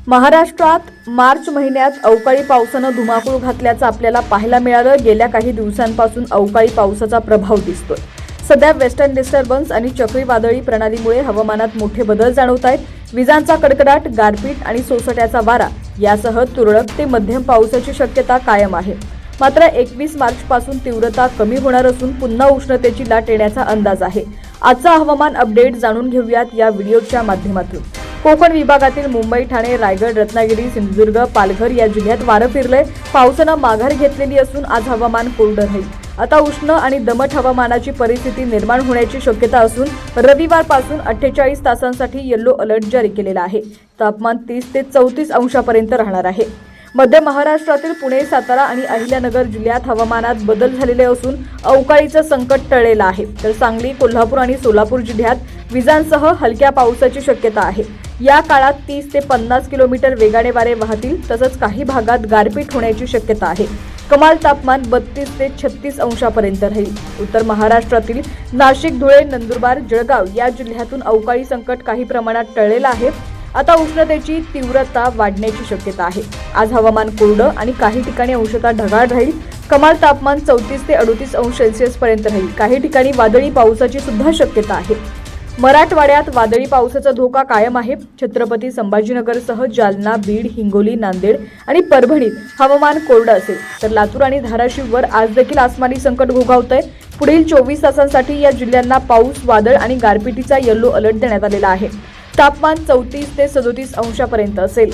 महाराष्ट्रात मार्च महिन्यात अवकाळी पावसानं धुमाकूळ घातल्याचं आपल्याला पाहायला मिळालं। गेल्या काही दिवसांपासून अवकाळी पावसाचा प्रभाव दिसतोय। सध्या वेस्टर्न डिस्टर्बन्स आणि चक्रीवादळी प्रणालीमुळे हवामानात मोठे बदल जाणवत आहेत। विजांचा कडकडाट, गारपीट आणि सोसाट्याचा वारा यासह तुरळक ते मध्यम पावसाची शक्यता कायम आहे। मात्र 21 मार्चपासून तीव्रता कमी होणार असून पुन्हा उष्णतेची लाट येण्याचा अंदाज आहे। आजचा हवामान अपडेट जाणून घेऊयात या व्हिडिओच्या माध्यमातून। कोकण विभागातील मुंबई, ठाणे, रायगड, रत्नागिरी, सिंधुदुर्ग, पालघर या जिल्ह्यात वारं फिरलंय। पावसानं माघार घेतलेली असून आज हवामान कोरडं राहील। आता उष्ण आणि दमट हवामानाची परिस्थिती निर्माण होण्याची शक्यता असून रविवारपासून 48 तासांसाठी येलो अलर्ट जारी केलेला आहे। तापमान 30 ते 34 अंशापर्यंत राहणार आहे। मध्य महाराष्ट्रातील पुणे, सातारा आणि अहिल्यानगर जिल्ह्यात हवामानात बदल झालेले असून अवकाळीचं संकट टळलेलं आहे। तर सांगली, कोल्हापूर आणि सोलापूर जिल्ह्यात विजांसह हलक्या पावसाची शक्यता आहे। या काळात 30 ते 50 किलोमीटर वेगाने वारे वाहतील। तसंच काही भागात गारपीट होण्याची शक्यता आहे। कमाल तापमान 32 ते 36 अंशापर्यंत राहील। उत्तर महाराष्ट्रातील नाशिक, धुळे, नंदुरबार, जळगाव या जिल्ह्यातून अवकाळी संकट काही प्रमाणात टळलेलं आहे। आता उष्णतेची तीव्रता वाढण्याची शक्यता आहे। आज हवामान कोरडं आणि काही ठिकाणी अंशतः ढगाळ राहील। कमाल तापमान 34 ते 38 अंश सेल्सिअस पर्यंत राहील। काही ठिकाणी वादळी पावसाची सुद्धा शक्यता आहे। मराठवाड्यात वादळी पावसाचा धोका कायम आहे। छत्रपती संभाजीनगरसह जालना, बीड, हिंगोली, नांदेड आणि परभणीत हवामान कोरडं असेल। तर लातूर आणि धाराशिववर आज देखील आसमानी संकट घोघावतंय। पुढील 24 तासांसाठी या जिल्ह्यांना पाऊस, वादळ आणि गारपिटीचा येलो अलर्ट देण्यात आलेला आहे। तापमान 34 ते 37 अंशापर्यंत असेल।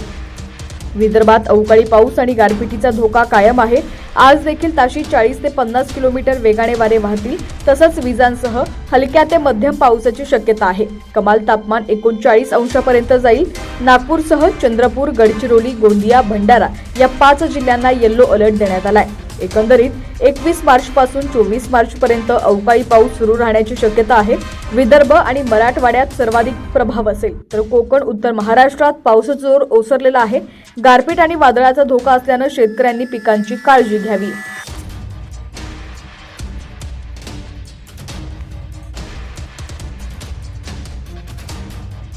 विदर्भात अवकाळी पाऊस आणि गारपिटीचा धोका कायम आहे। आज देखील ताशी 40 ते 50 किलोमीटर वेगाने वारे वाहतील। तसंच विजांसह हलक्या ते मध्यम पावसाची शक्यता आहे। कमाल तापमान 39 अंशापर्यंत जाईल। नागपूरसह चंद्रपूर, गडचिरोली, गोंदिया, भंडारा या 5 जिल्ह्यांना येलो अलर्ट देण्यात आलाय। एकंदरीत 21 मार्चपासून 24 मार्चपर्यंत अवकाळी पाऊस सुरू राहण्याची शक्यता आहे। विदर्भ आणि मराठवाड्यात सर्वाधिक प्रभाव असेल, तर कोकण, उत्तर महाराष्ट्रात पावसाचा जोर ओसरलेला आहे। गारपीट आणि वादळाचा धोका असल्यानं शेतकऱ्यांनी पिकांची काळजी घ्यावी।